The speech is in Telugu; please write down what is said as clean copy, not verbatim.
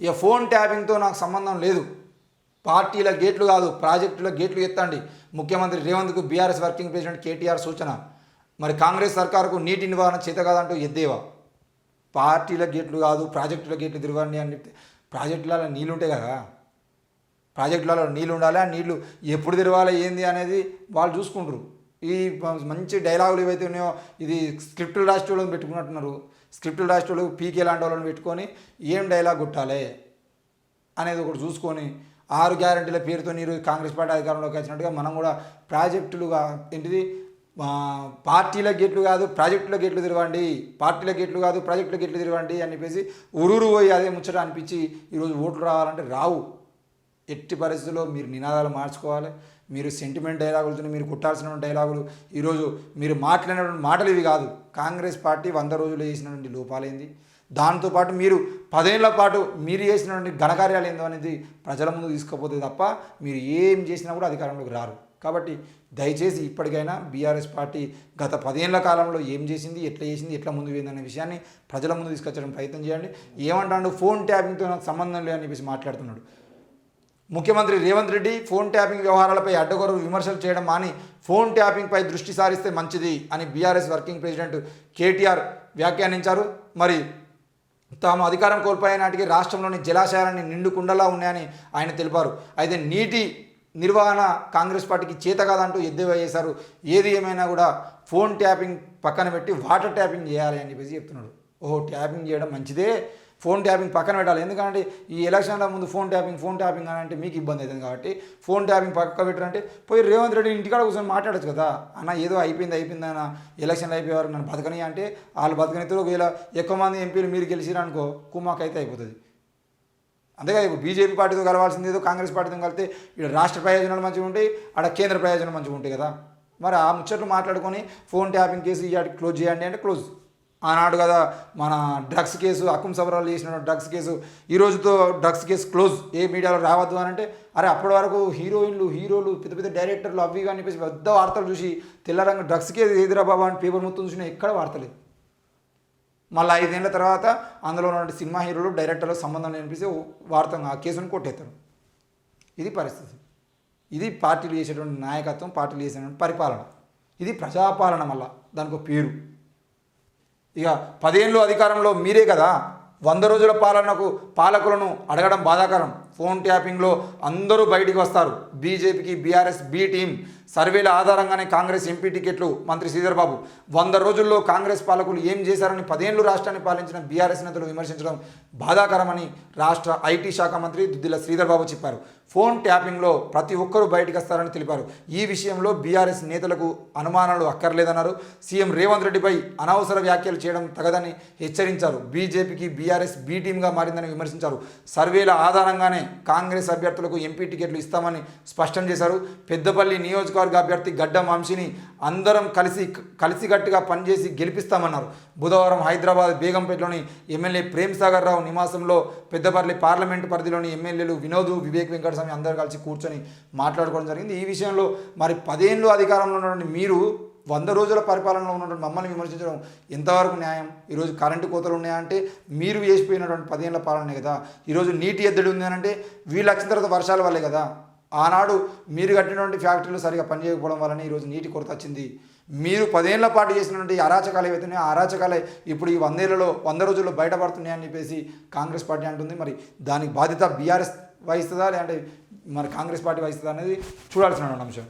ఇక ఫోన్ ట్యాపింగ్తో నాకు సంబంధం లేదు, పార్టీల గేట్లు కాదు ప్రాజెక్టుల గేట్లు ఎత్తండి. ముఖ్యమంత్రి రేవంత్కు బీఆర్ఎస్ వర్కింగ్ ప్రెసిడెంట్ కేటీఆర్ సూచన. మరి కాంగ్రెస్ సర్కారుకు నీటి నివారణ చేత కాదంటూ ఎద్దేవా. పార్టీల గేట్లు కాదు ప్రాజెక్టుల గేట్లు తిరగండి అని చెప్తే ప్రాజెక్టులలో నీళ్ళు ఉంటాయి కదా, ప్రాజెక్టులలో నీళ్ళు ఉండాలి. ఆ నీళ్లు ఎప్పుడు తెరవాలి ఏంది అనేది వాళ్ళు చూసుకుంటారు. ఈ మంచి డైలాగులు ఏవైతే ఉన్నాయో ఇది స్క్రిప్టులు రాసే వాళ్ళని పెట్టుకున్నట్టున్నారు. స్క్రిప్టులు రాసే వాళ్ళు పీకే లాంటి వాళ్ళని పెట్టుకొని ఏం డైలాగ్ కొట్టాలి అనేది ఒకటి చూసుకొని 6 గ్యారెంటీల పేరుతో మీరు కాంగ్రెస్ పార్టీ అధికారంలోకి వచ్చినట్టుగా మనం కూడా ప్రాజెక్టులుగా ఏంటిది పార్టీల గేట్లు కాదు ప్రాజెక్టుల గేట్లు తిరగండి, పార్టీల గేట్లు కాదు ప్రాజెక్టుల గేట్లు తిరగండి అని చెప్పేసి ఉరురు పోయి అదే ముచ్చట అనిపించి ఈరోజు ఓట్లు రావాలంటే రావు. ఎట్టి పరిస్థితుల్లో మీరు నినాదాలు మార్చుకోవాలి. మీరు సెంటిమెంట్ డైలాగులతో మీరు కొట్టాల్సిన డైలాగులు ఈరోజు మీరు మాట్లాడినటువంటి మాటలు ఇవి కాదు. కాంగ్రెస్ పార్టీ 100 రోజులు చేసినటువంటి లోపాలేంది, దాంతోపాటు మీరు 10 ఏళ్ల పాటు మీరు చేసినటువంటి ఘనకార్యాలు ఏందో అనేది ప్రజల ముందు తీసుకుపోతే తప్ప మీరు ఏం చేసినా కూడా అధికారంలోకి రారు. కాబట్టి దయచేసి ఇప్పటికైనా బీఆర్ఎస్ పార్టీ గత 10 ఏళ్ల కాలంలో ఏం చేసింది, ఎట్లా ముందు పోయిందనే విషయాన్ని ప్రజల ముందు తీసుకొచ్చడం ప్రయత్నం చేయండి. ఏమంటాడు ఫోన్ ట్యాపింగ్తో నాకు సంబంధం లేదని చెప్పేసి మాట్లాడుతున్నాడు. ముఖ్యమంత్రి రేవంత్ రెడ్డి ఫోన్ ట్యాపింగ్ వ్యవహారాలపై అడ్డగోరు విమర్శలు చేయడం మాని ఫోన్ ట్యాపింగ్పై దృష్టి సారిస్తే మంచిది అని బీఆర్ఎస్ వర్కింగ్ ప్రెసిడెంట్ కేటీఆర్ వ్యాఖ్యానించారు. మరి తాము అధికారం కోల్పోయే నాటికి రాష్ట్రంలోని జలాశయాలన్నీ నిండు కుండలా ఉన్నాయని ఆయన తెలిపారు. అయితే నీటి నిర్వహణ కాంగ్రెస్ పార్టీకి చేత కాదంటూ ఎద్దేవా చేశారు. ఏది ఏమైనా కూడా ఫోన్ ట్యాపింగ్ పక్కన పెట్టి వాటర్ ట్యాపింగ్ చేయాలి అని చెప్పేసి చెప్తున్నాడు. ఓహో ట్యాపింగ్ చేయడం మంచిదే, ఫోన్ ట్యాపింగ్ పక్కన పెట్టాలి. ఎందుకంటే ఈ ఎలక్షన్ల ముందు ఫోన్ ట్యాపింగ్ అని అంటే మీకు ఇబ్బంది అవుతుంది. కాబట్టి ఫోన్ ట్యాపింగ్ పక్క పెట్టారంటే పోయి రేవంత్ రెడ్డి ఇంటికాడ కూర్చొని మాట్లాడచ్చు కదా. అన్న ఏదో అయిపోయిందన్న ఎలక్షన్లు అయిపోయేవారు నన్ను బతకని అంటే వాళ్ళు బతకనితో ఒకవేళ ఎక్కువ మంది ఎంపీలు మీరు గెలిచిరనుకో కుమ్మాకైతే అయిపోతుంది. అంతేగా ఇప్పుడు బీజేపీ పార్టీతో కలవాల్సింది ఏదో కాంగ్రెస్ పార్టీతో కలిస్తే ఇక్కడ రాష్ట్ర ప్రయోజనాలు మంచిగా ఉంటాయి, అక్కడ కేంద్ర ప్రయోజనాలు మంచిగా ఉంటాయి కదా. మరి ఆ ముచ్చట్లు మాట్లాడుకొని ఫోన్ ట్యాపింగ్ కేసు ఇవాటికి క్లోజ్ చేయండి అంటే క్లోజ్. ఆనాడు కదా మన డ్రగ్స్ కేసు అక్కుం సబరాలు చేసిన డ్రగ్స్ కేసు, ఈ రోజుతో డ్రగ్స్ కేసు క్లోజ్, ఏ మీడియాలో రావద్దు అని అంటే అరే అప్పటి వరకు హీరోలు పెద్ద డైరెక్టర్లు అవి అని చెప్పేసి పెద్ద వార్తలు చూసి తెల్లరంగ డ్రగ్స్ కేసు ఎదురా బాబా అని పేపర్ మొత్తం చూసినా ఎక్కడ వార్తలేదు. మళ్ళీ 5 ఏళ్ల తర్వాత అందులో ఉన్న సినిమా హీరోలు డైరెక్టర్లకు సంబంధం అనిపిస్తే వార్త ఆ కేసును కొట్టేస్తారు. ఇది పరిస్థితి. ఇది పార్టీలు చేసేటువంటి నాయకత్వం, పార్టీలు చేసేటువంటి పరిపాలన. ఇది ప్రజాపాలన. మళ్ళా దానికి పేరు. ఇక 10 ఏళ్ళు అధికారంలో మీరే కదా, 100 రోజుల పాలకులను అడగడం బాధాకరం. ఫోన్ ట్యాపింగ్లో అందరూ బయటికి వస్తారు. బీజేపీకి బీఆర్ఎస్ బి టీం సర్వేల ఆధారంగానే కాంగ్రెస్ ఎంపీ టికెట్లు. మంత్రి శ్రీధర్ బాబు 100 రోజుల్లో కాంగ్రెస్ పాలకులు ఏం చేశారని 10 ఏళ్ళు రాష్ట్రాన్ని పాలించిన బీఆర్ఎస్ నేతలు విమర్శించడం బాధాకరమని రాష్ట్ర ఐటీ శాఖ మంత్రి దుద్దిల శ్రీధర్ బాబు చెప్పారు. ఫోన్ ట్యాపింగ్లో ప్రతి ఒక్కరూ బయటికి వస్తారని తెలిపారు. ఈ విషయంలో బీఆర్ఎస్ నేతలకు అనుమానాలు అక్కర్లేదన్నారు. సీఎం రేవంత్ రెడ్డిపై అనవసర వ్యాఖ్యలు చేయడం తగదని హెచ్చరించారు. బీజేపీకి బీఆర్ఎస్ బి టీంగా మారిందని విమర్శించారు. సర్వేల ఆధారంగానే కాంగ్రెస్ అభ్యర్థులకు ఎంపీ టికెట్లు ఇస్తామని స్పష్టం చేశారు. పెద్దపల్లి నియోజకవర్గ అభ్యర్థి గడ్డం వంశీని అందరం కలిసికట్టుగా పనిచేసి గెలిపిస్తామన్నారు. బుధవారం హైదరాబాద్ బేగంపేటలోని ఎమ్మెల్యే ప్రేమ్ సాగర్ రావు నివాసంలో పెద్దపల్లి పార్లమెంటు పరిధిలోని ఎమ్మెల్యేలు వినోద్, వివేక్ వెంకటస్వామి అందరూ కలిసి కూర్చొని మాట్లాడుకోవడం జరిగింది. ఈ విషయంలో మరి 10 ఏళ్ళు అధికారంలో ఉన్నటువంటి మీరు 100 రోజుల పరిపాలనలో ఉన్నటువంటి మమ్మల్ని విమర్శించడం ఎంతవరకు న్యాయం? ఈరోజు కరెంటు కోతలు ఉన్నాయంటే మీరు వేసిపోయినటువంటి 10 ఏళ్ల పాలనే కదా. ఈరోజు నీటి ఎద్దడి ఉంది అని అంటే వీళ్ళు వచ్చిన తర్వాత వర్షాల వల్లే కదా. ఆనాడు మీరు కట్టినటువంటి ఫ్యాక్టరీలు సరిగా పనిచేయకపోవడం వల్లనే ఈరోజు నీటి కొరత వచ్చింది. మీరు 10 ఏళ్ల పాటు చేసినటువంటి అరాచకాలు ఏవైతున్నాయో ఆ అరాచకాలే ఇప్పుడు ఈ 100 రోజుల్లో బయటపడుతున్నాయని చెప్పేసి కాంగ్రెస్ పార్టీ అంటుంది. మరి దానికి బాధ్యత బీఆర్ఎస్ వహిస్తుందా లేదంటే మరి కాంగ్రెస్ పార్టీ వహిస్తుందా అనేది చూడాల్సిన అంశం.